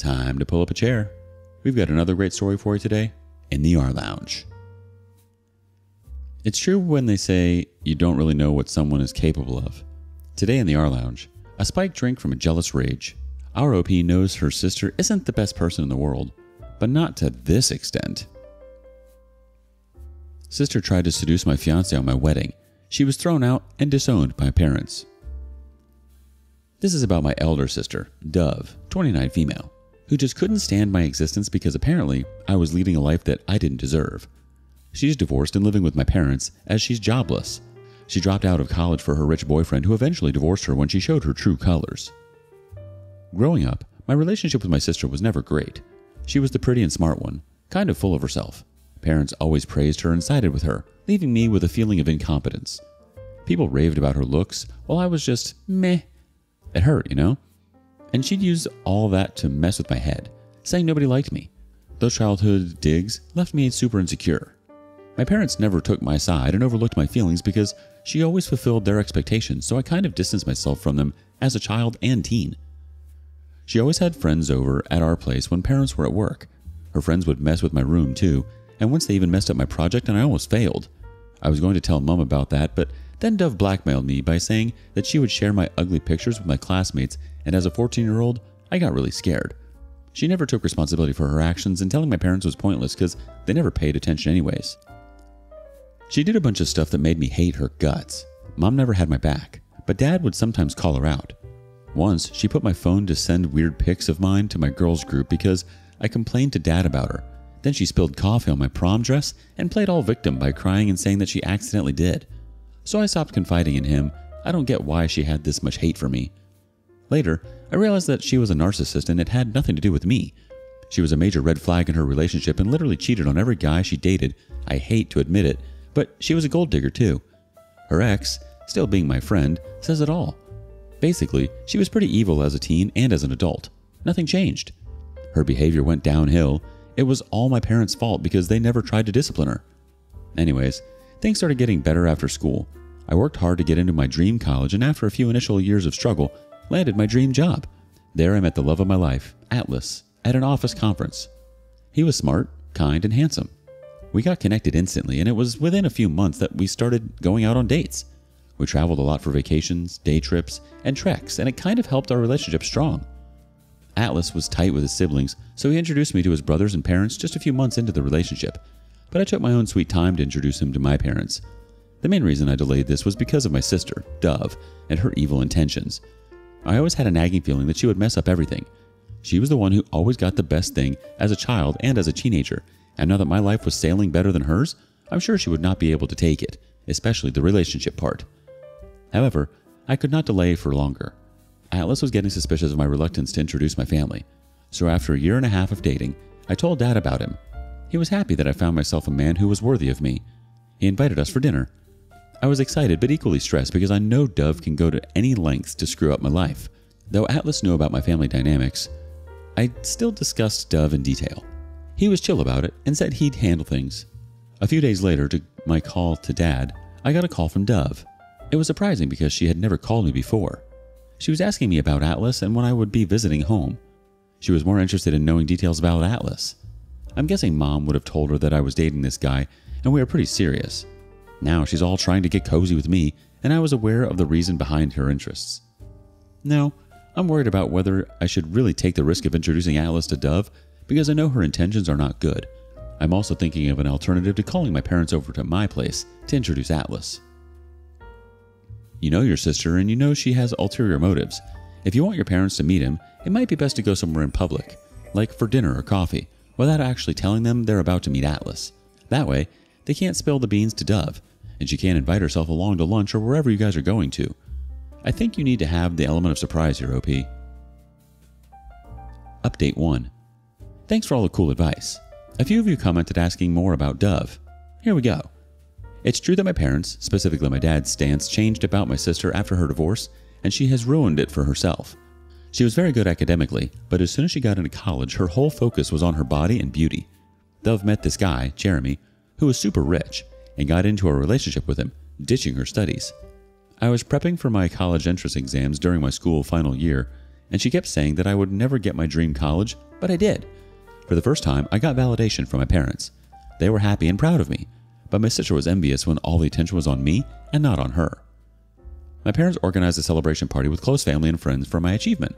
Time to pull up a chair. We've got another great story for you today in the rLounge. It's true when they say you don't really know what someone is capable of. Today in the rLounge, a spiked drink from a jealous rage. Our OP knows her sister isn't the best person in the world, but not to this extent. Sister tried to seduce my fiance on my wedding. She was thrown out and disowned by parents. This is about my elder sister, Dove, 29 female, who just couldn't stand my existence because apparently I was leading a life that I didn't deserve. She's divorced and living with my parents as she's jobless. She dropped out of college for her rich boyfriend who eventually divorced her when she showed her true colors. Growing up, my relationship with my sister was never great. She was the pretty and smart one, kind of full of herself. Parents always praised her and sided with her, leaving me with a feeling of incompetence. People raved about her looks while I was just meh. It hurt, you know? And she'd use all that to mess with my head, saying nobody liked me. Those childhood digs left me super insecure. My parents never took my side and overlooked my feelings because she always fulfilled their expectations, so I kind of distanced myself from them as a child and teen. She always had friends over at our place when parents were at work. Her friends would mess with my room too, and once they even messed up my project and I almost failed. I was going to tell Mom about that, but then Dove blackmailed me by saying that she would share my ugly pictures with my classmates, and as a 14-year-old, I got really scared. She never took responsibility for her actions, and telling my parents was pointless because they never paid attention anyways. She did a bunch of stuff that made me hate her guts. Mom never had my back, but Dad would sometimes call her out. Once, she put my phone to send weird pics of mine to my girls group because I complained to Dad about her. Then she spilled coffee on my prom dress and played all victim by crying and saying that she accidentally did. So I stopped confiding in him. I don't get why she had this much hate for me. Later, I realized that she was a narcissist and it had nothing to do with me. She was a major red flag in her relationship and literally cheated on every guy she dated. I hate to admit it, but she was a gold digger too. Her ex, still being my friend, says it all. Basically, she was pretty evil as a teen and as an adult. Nothing changed. Her behavior went downhill. It was all my parents' fault because they never tried to discipline her. Anyways, things started getting better after school. I worked hard to get into my dream college, and after a few initial years of struggle, landed my dream job. There I met the love of my life, Atlas, at an office conference. He was smart, kind, and handsome. We got connected instantly, and it was within a few months that we started going out on dates. We traveled a lot for vacations, day trips, and treks, and it kind of helped our relationship strong. Atlas was tight with his siblings, so he introduced me to his brothers and parents just a few months into the relationship, but I took my own sweet time to introduce him to my parents. The main reason I delayed this was because of my sister, Dove, and her evil intentions. I always had a nagging feeling that she would mess up everything. She was the one who always got the best thing as a child and as a teenager, and now that my life was sailing better than hers, I'm sure she would not be able to take it, especially the relationship part. However, I could not delay for longer. Atlas was getting suspicious of my reluctance to introduce my family, so after a year and a half of dating, I told Dad about him. He was happy that I found myself a man who was worthy of me. He invited us for dinner. I was excited but equally stressed because I know Dove can go to any lengths to screw up my life. Though Atlas knew about my family dynamics, I still discussed Dove in detail. He was chill about it and said he'd handle things. A few days later, to my call to Dad, I got a call from Dove. It was surprising because she had never called me before. She was asking me about Atlas and when I would be visiting home. She was more interested in knowing details about Atlas. I'm guessing Mom would have told her that I was dating this guy and we were pretty serious. Now she's all trying to get cozy with me, and I was aware of the reason behind her interests. Now, I'm worried about whether I should really take the risk of introducing Atlas to Dove because I know her intentions are not good. I'm also thinking of an alternative to calling my parents over to my place to introduce Atlas. You know your sister and you know she has ulterior motives. If you want your parents to meet him, it might be best to go somewhere in public, like for dinner or coffee, without actually telling them they're about to meet Atlas. That way, they can't spill the beans to Dove, and she can't invite herself along to lunch or wherever you guys are going to. I think you need to have the element of surprise here, OP. Update 1. Thanks for all the cool advice. A few of you commented asking more about Dove. Here we go. It's true that my parents, specifically my dad's stance, changed about my sister after her divorce, and she has ruined it for herself. She was very good academically, but as soon as she got into college, her whole focus was on her body and beauty. Dove met this guy, Jeremy, who was super rich, and got into a relationship with him, ditching her studies. I was prepping for my college entrance exams during my school final year, and she kept saying that I would never get my dream college, but I did. For the first time, I got validation from my parents. They were happy and proud of me, but my sister was envious when all the attention was on me and not on her. My parents organized a celebration party with close family and friends for my achievement.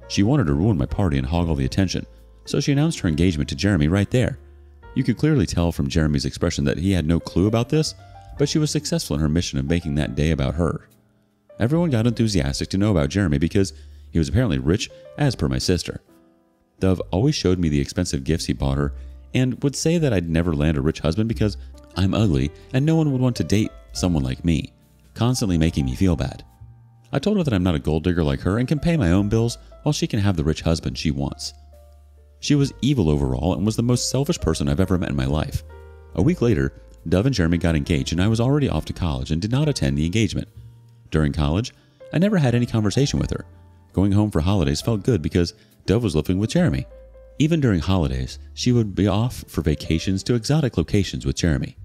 She wanted to ruin my party and hog all the attention, so she announced her engagement to Jeremy right there. You could clearly tell from Jeremy's expression that he had no clue about this, but she was successful in her mission of making that day about her. Everyone got enthusiastic to know about Jeremy because he was apparently rich, as per my sister. Dove always showed me the expensive gifts he bought her and would say that I'd never land a rich husband because I'm ugly and no one would want to date someone like me, constantly making me feel bad. I told her that I'm not a gold digger like her and can pay my own bills while she can have the rich husband she wants. She was evil overall and was the most selfish person I've ever met in my life. A week later, Dove and Jeremy got engaged and I was already off to college and did not attend the engagement. During college, I never had any conversation with her. Going home for holidays felt good because Dove was living with Jeremy. Even during holidays, she would be off for vacations to exotic locations with Jeremy.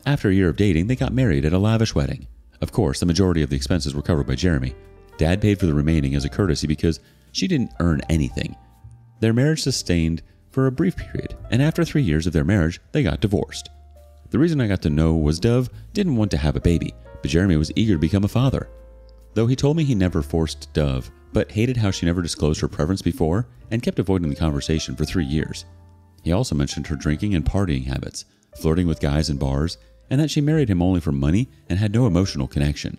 After a year of dating, they got married at a lavish wedding. Of course, the majority of the expenses were covered by Jeremy. Dad paid for the remaining as a courtesy because she didn't earn anything. Their marriage sustained for a brief period, and after 3 years of their marriage, they got divorced. The reason I got to know was Dove didn't want to have a baby, but Jeremy was eager to become a father. Though he told me he never forced Dove, but hated how she never disclosed her preference before and kept avoiding the conversation for 3 years. He also mentioned her drinking and partying habits, flirting with guys in bars, and that she married him only for money and had no emotional connection.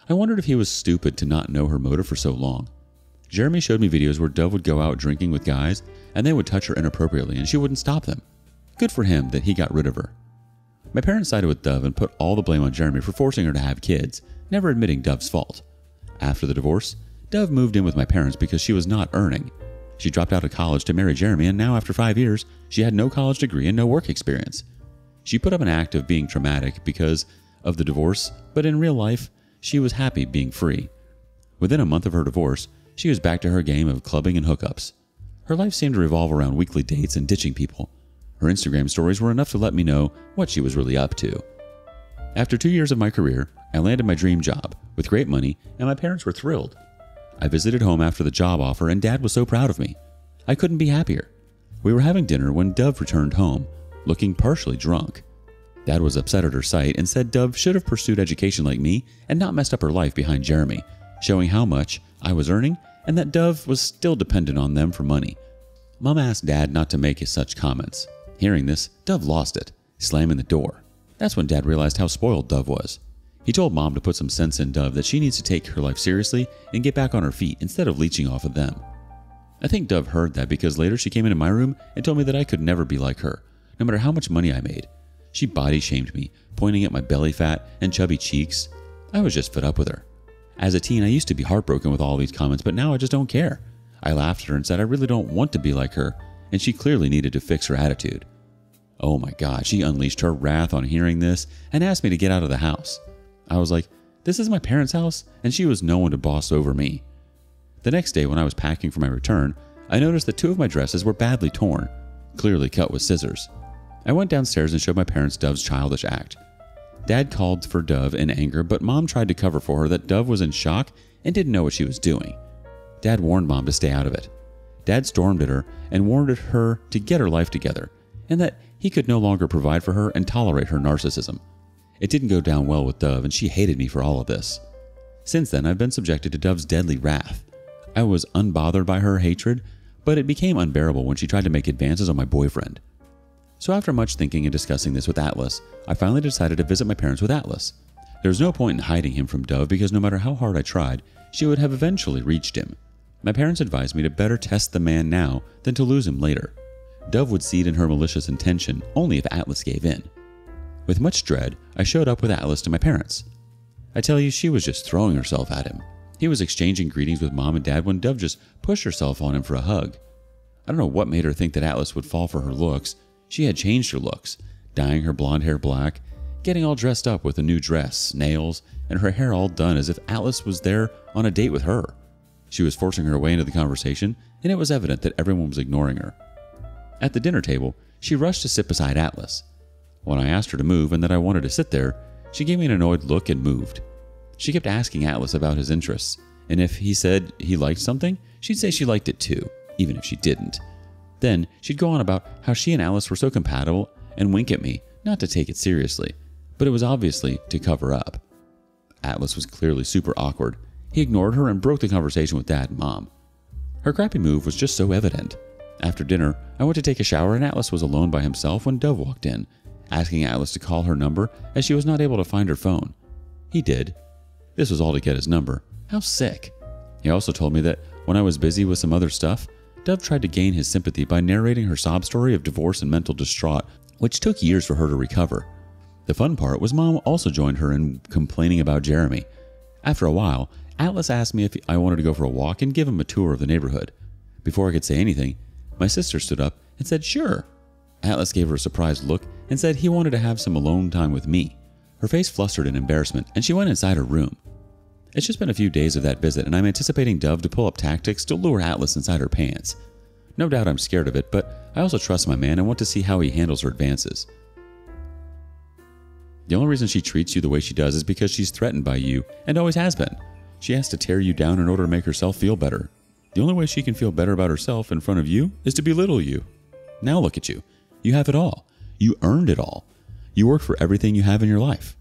I wondered if he was stupid to not know her motive for so long. Jeremy showed me videos where Dove would go out drinking with guys and they would touch her inappropriately and she wouldn't stop them. Good for him that he got rid of her. My parents sided with Dove and put all the blame on Jeremy for forcing her to have kids, never admitting Dove's fault. After the divorce, Dove moved in with my parents because she was not earning. She dropped out of college to marry Jeremy, and now after 5 years, she had no college degree and no work experience. She put up an act of being traumatic because of the divorce, but in real life, she was happy being free. Within a month of her divorce, she was back to her game of clubbing and hookups. Her life seemed to revolve around weekly dates and ditching people. Her Instagram stories were enough to let me know what she was really up to. After 2 years of my career, I landed my dream job with great money, and my parents were thrilled. I visited home after the job offer, and Dad was so proud of me. I couldn't be happier. We were having dinner when Dove returned home, looking partially drunk. Dad was upset at her sight and said Dove should have pursued education like me and not messed up her life behind Jeremy, showing how much I was earning and that Dove was still dependent on them for money. Mom asked Dad not to make such comments. Hearing this, Dove lost it, slamming the door. That's when Dad realized how spoiled Dove was. He told Mom to put some sense in Dove that she needs to take her life seriously and get back on her feet instead of leeching off of them. I think Dove heard that because later she came into my room and told me that I could never be like her, no matter how much money I made. She body shamed me, pointing at my belly fat and chubby cheeks. I was just fed up with her. As a teen, I used to be heartbroken with all these comments, but now I just don't care. I laughed at her and said I really don't want to be like her, and she clearly needed to fix her attitude. Oh my God, she unleashed her wrath on hearing this and asked me to get out of the house. I was like, this is my parents' house, and she was no one to boss over me. The next day when I was packing for my return, I noticed that 2 of my dresses were badly torn, clearly cut with scissors. I went downstairs and showed my parents Dove's childish act. Dad called for Dove in anger, but Mom tried to cover for her that Dove was in shock and didn't know what she was doing. Dad warned Mom to stay out of it. Dad stormed at her and warned her to get her life together, and that he could no longer provide for her and tolerate her narcissism. It didn't go down well with Dove, and she hated me for all of this. Since then, I've been subjected to Dove's deadly wrath. I was unbothered by her hatred, but it became unbearable when she tried to make advances on my boyfriend. So after much thinking and discussing this with Atlas, I finally decided to visit my parents with Atlas. There was no point in hiding him from Dove because no matter how hard I tried, she would have eventually reached him. My parents advised me to better test the man now than to lose him later. Dove would cede in her malicious intention only if Atlas gave in. With much dread, I showed up with Atlas to my parents. I tell you, she was just throwing herself at him. He was exchanging greetings with Mom and Dad when Dove just pushed herself on him for a hug. I don't know what made her think that Atlas would fall for her looks. She had changed her looks, dyeing her blonde hair black, getting all dressed up with a new dress, nails, and her hair all done as if Atlas was there on a date with her. She was forcing her way into the conversation, and it was evident that everyone was ignoring her. At the dinner table, she rushed to sit beside Atlas. When I asked her to move and that I wanted to sit there, she gave me an annoyed look and moved. She kept asking Atlas about his interests, And if he said he liked something, she'd say she liked it too, even if she didn't. Then she'd go on about how she and Alice were so compatible and wink at me, not to take it seriously, but it was obviously to cover up. Atlas was clearly super awkward. He ignored her and broke the conversation with Dad and Mom. Her crappy move was just so evident. After dinner, I went to take a shower and Atlas was alone by himself when Dove walked in, asking Atlas to call her number as she was not able to find her phone. He did. This was all to get his number. How sick. He also told me that when I was busy with some other stuff, Dove tried to gain his sympathy by narrating her sob story of divorce and mental distraught, which took years for her to recover. The fun part was Mom also joined her in complaining about Jeremy. After a while, Atlas asked me if I wanted to go for a walk and give him a tour of the neighborhood. Before I could say anything, my sister stood up and said sure. Atlas gave her a surprised look and said he wanted to have some alone time with me. Her face flustered in embarrassment and she went inside her room. It's just been a few days of that visit and I'm anticipating Dove to pull up tactics to lure Atlas inside her pants. No doubt I'm scared of it, but I also trust my man and want to see how he handles her advances. The only reason she treats you the way she does is because she's threatened by you and always has been. She has to tear you down in order to make herself feel better. The only way she can feel better about herself in front of you is to belittle you. Now look at you. You have it all. You earned it all. You worked for everything you have in your life.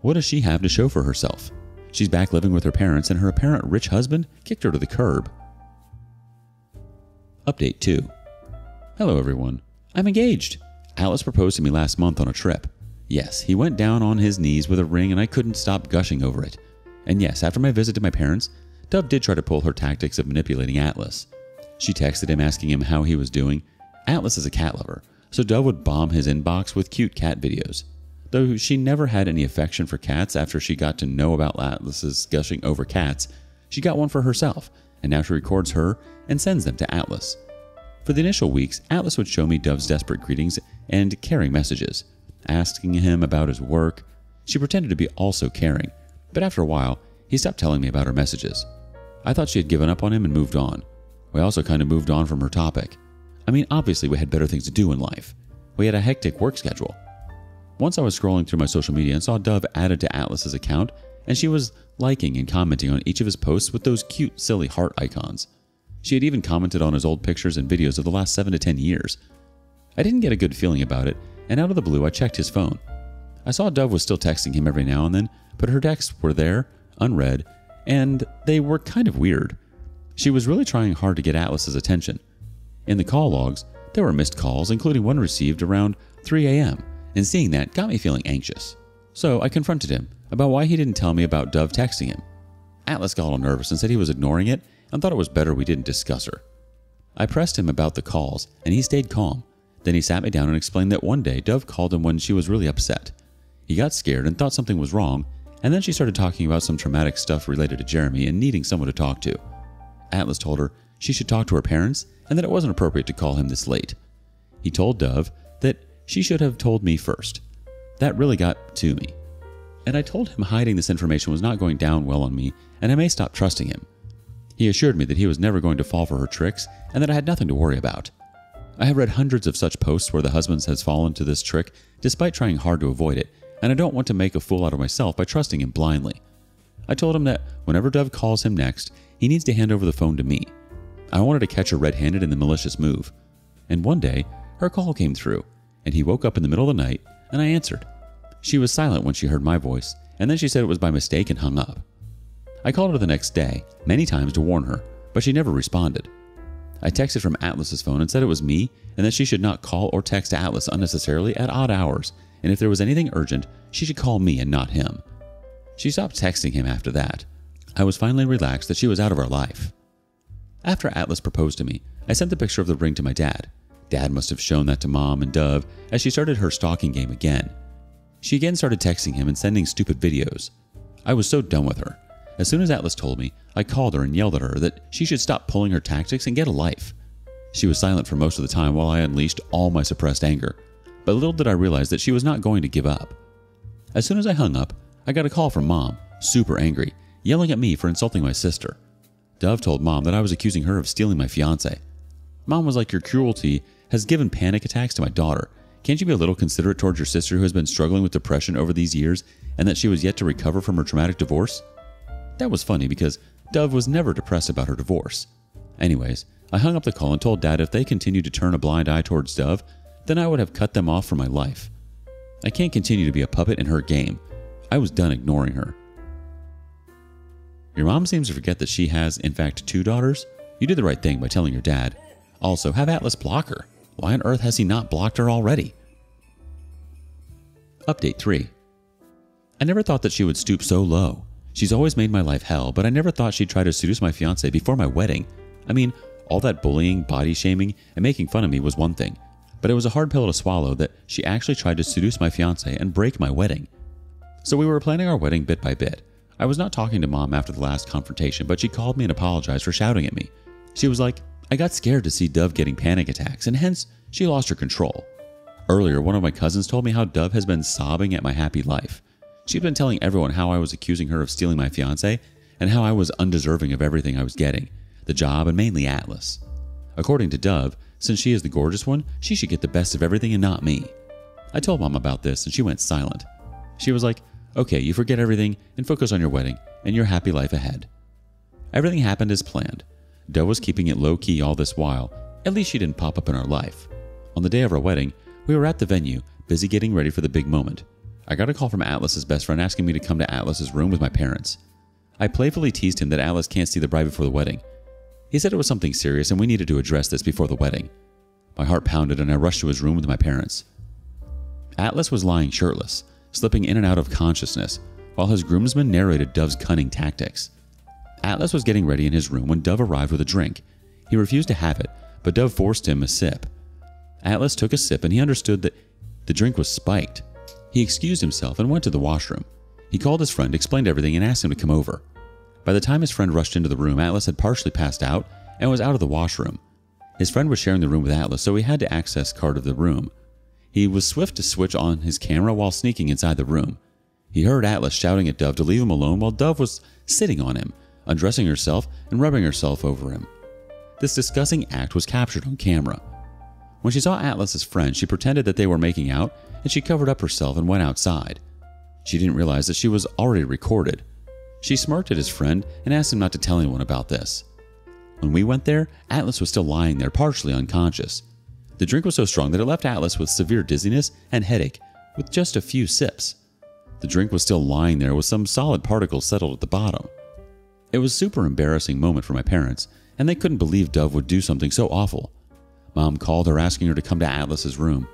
What does she have to show for herself? She's back living with her parents and her apparent rich husband kicked her to the curb. Update 2. Hello everyone. I'm engaged. Alice proposed to me last month on a trip. Yes, he went down on his knees with a ring and I couldn't stop gushing over it. And yes, after my visit to my parents, Dove did try to pull her tactics of manipulating Atlas. She texted him asking him how he was doing. Atlas is a cat lover, so Dove would bomb his inbox with cute cat videos. Though she never had any affection for cats after she got to know about Atlas's gushing over cats, she got one for herself, and now she records her and sends them to Atlas. For the initial weeks, Atlas would show me Dove's desperate greetings and caring messages, asking him about his work. She pretended to be also caring, but after a while, he stopped telling me about her messages. I thought she had given up on him and moved on. We also kind of moved on from her topic. I mean, obviously we had better things to do in life. We had a hectic work schedule. Once I was scrolling through my social media and saw Dove added to Atlas's account, and she was liking and commenting on each of his posts with those cute, silly heart icons. She had even commented on his old pictures and videos of the last 7 to 10 years. I didn't get a good feeling about it, and out of the blue I checked his phone. I saw Dove was still texting him every now and then, but her texts were there, unread, and they were kind of weird. She was really trying hard to get Atlas's attention. In the call logs, there were missed calls, including one received around 3 a.m., and seeing that got me feeling anxious. So I confronted him about why he didn't tell me about Dove texting him. Atlas got all nervous and said he was ignoring it and thought it was better we didn't discuss her. I pressed him about the calls, and he stayed calm. Then he sat me down and explained that one day Dove called him when she was really upset. He got scared and thought something was wrong, and then she started talking about some traumatic stuff related to Jeremy and needing someone to talk to. Atlas told her she should talk to her parents and that it wasn't appropriate to call him this late. He told Dove that she should have told me first. That really got to me. And I told him hiding this information was not going down well on me and I may stop trusting him. He assured me that he was never going to fall for her tricks and that I had nothing to worry about. I have read hundreds of such posts where the husband has fallen to this trick despite trying hard to avoid it, and I don't want to make a fool out of myself by trusting him blindly. I told him that whenever Dove calls him next, he needs to hand over the phone to me. I wanted to catch her red-handed in the malicious move. And one day, her call came through, and he woke up in the middle of the night, and I answered. She was silent when she heard my voice, and then she said it was by mistake and hung up. I called her the next day, many times to warn her, but she never responded. I texted from Atlas's phone and said it was me, and that she should not call or text Atlas unnecessarily at odd hours, and if there was anything urgent, she should call me and not him. She stopped texting him after that. I was finally relaxed that she was out of our life. After Atlas proposed to me, I sent the picture of the ring to my dad. Dad must have shown that to Mom and Dove as she started her stalking game again. She again started texting him and sending stupid videos. I was so done with her. As soon as Atlas told me, I called her and yelled at her that she should stop pulling her tactics and get a life. She was silent for most of the time while I unleashed all my suppressed anger, but little did I realize that she was not going to give up. As soon as I hung up, I got a call from Mom, super angry, yelling at me for insulting my sister. Dove told Mom that I was accusing her of stealing my fiance. Mom was like, "Your cruelty has given panic attacks to my daughter. Can't you be a little considerate towards your sister who has been struggling with depression over these years and that she was yet to recover from her traumatic divorce?" That was funny because Dove was never depressed about her divorce. Anyways, I hung up the call and told Dad if they continued to turn a blind eye towards Dove, then I would have cut them off from my life. I can't continue to be a puppet in her game. I was done ignoring her. Your mom seems to forget that she has, in fact, 2 daughters. You did the right thing by telling your dad. Also, have Atlas block her. Why on earth has he not blocked her already? Update 3. I never thought that she would stoop so low. She's always made my life hell, but I never thought she'd try to seduce my fiance before my wedding. I mean, all that bullying, body shaming, and making fun of me was one thing, but it was a hard pill to swallow that she actually tried to seduce my fiance and break my wedding. So we were planning our wedding bit by bit. I was not talking to Mom after the last confrontation, but she called me and apologized for shouting at me. She was like, I got scared to see Dove getting panic attacks, and hence she lost her control. Earlier, one of my cousins told me how Dove has been sobbing at my happy life. She'd been telling everyone how I was accusing her of stealing my fiance, and how I was undeserving of everything I was getting, the job and mainly Atlas. According to Dove, since she is the gorgeous one, she should get the best of everything and not me. I told Mom about this and she went silent. She was like, okay, you forget everything and focus on your wedding and your happy life ahead. Everything happened as planned. Dove was keeping it low-key all this while. At least she didn't pop up in our life. On the day of our wedding, we were at the venue, busy getting ready for the big moment. I got a call from Atlas's best friend asking me to come to Atlas's room with my parents. I playfully teased him that Atlas can't see the bride before the wedding. He said it was something serious and we needed to address this before the wedding. My heart pounded and I rushed to his room with my parents. Atlas was lying shirtless, slipping in and out of consciousness, while his groomsmen narrated Dove's cunning tactics. Atlas was getting ready in his room when Dove arrived with a drink. He refused to have it, but Dove forced him a sip. Atlas took a sip and he understood that the drink was spiked. He excused himself and went to the washroom. He called his friend, explained everything, and asked him to come over. By the time his friend rushed into the room, Atlas had partially passed out and was out of the washroom. His friend was sharing the room with Atlas, so he had to access card of the room. He was swift to switch on his camera while sneaking inside the room. He heard Atlas shouting at Dove to leave him alone while Dove was sitting on him, undressing herself and rubbing herself over him. This disgusting act was captured on camera. When she saw Atlas's friend, she pretended that they were making out and she covered up herself and went outside. She didn't realize that she was already recorded. She smirked at his friend and asked him not to tell anyone about this. When we went there, Atlas was still lying there, partially unconscious. The drink was so strong that it left Atlas with severe dizziness and headache with just a few sips. The drink was still lying there with some solid particles settled at the bottom. It was a super embarrassing moment for my parents, and they couldn't believe Dove would do something so awful. Mom called her asking her to come to Atlas's room.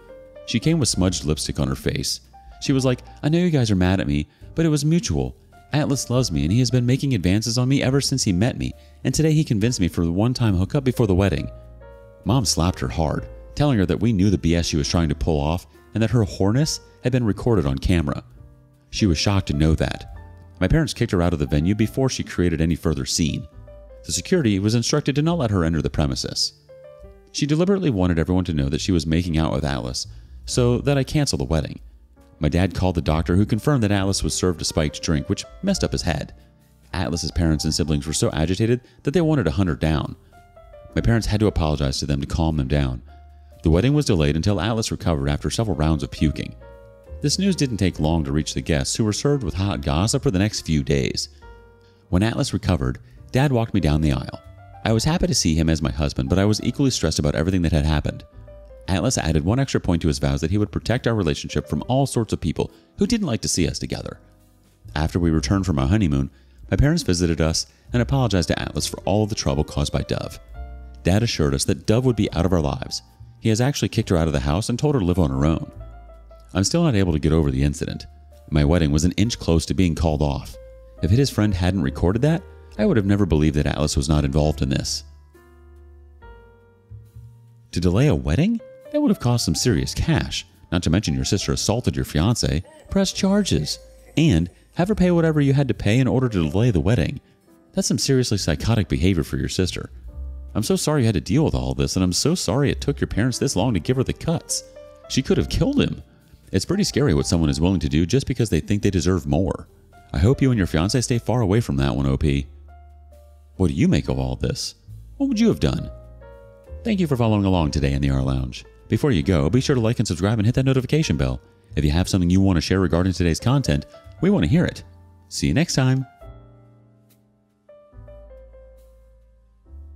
She came with smudged lipstick on her face. She was like, I know you guys are mad at me, but it was mutual. Atlas loves me and he has been making advances on me ever since he met me, and today he convinced me for the one-time hookup before the wedding. Mom slapped her hard, telling her that we knew the BS she was trying to pull off and that her whoreness had been recorded on camera. She was shocked to know that. My parents kicked her out of the venue before she created any further scene. The security was instructed to not let her enter the premises. She deliberately wanted everyone to know that she was making out with Atlas, so that I canceled the wedding. My dad called the doctor, who confirmed that Atlas was served a spiked drink, which messed up his head. Atlas's parents and siblings were so agitated that they wanted to hunt her down. My parents had to apologize to them to calm them down. The wedding was delayed until Atlas recovered after several rounds of puking. This news didn't take long to reach the guests, who were served with hot gossip for the next few days. When Atlas recovered, Dad walked me down the aisle. I was happy to see him as my husband, but I was equally stressed about everything that had happened. Atlas added one extra point to his vows that he would protect our relationship from all sorts of people who didn't like to see us together. After we returned from our honeymoon, my parents visited us and apologized to Atlas for all of the trouble caused by Dove. Dad assured us that Dove would be out of our lives. He has actually kicked her out of the house and told her to live on her own. I'm still not able to get over the incident. My wedding was an inch close to being called off. If his friend hadn't recorded that, I would have never believed that Atlas was not involved in this. To delay a wedding? That would have cost some serious cash, not to mention your sister assaulted your fiance, press charges, and have her pay whatever you had to pay in order to delay the wedding. That's some seriously psychotic behavior for your sister. I'm so sorry you had to deal with all this, and I'm so sorry it took your parents this long to give her the cuts. She could have killed him. It's pretty scary what someone is willing to do just because they think they deserve more. I hope you and your fiance stay far away from that one, OP. What do you make of all this? What would you have done? Thank you for following along today in the rLounge. Before you go, be sure to like and subscribe and hit that notification bell. If you have something you want to share regarding today's content, we want to hear it. See you next time.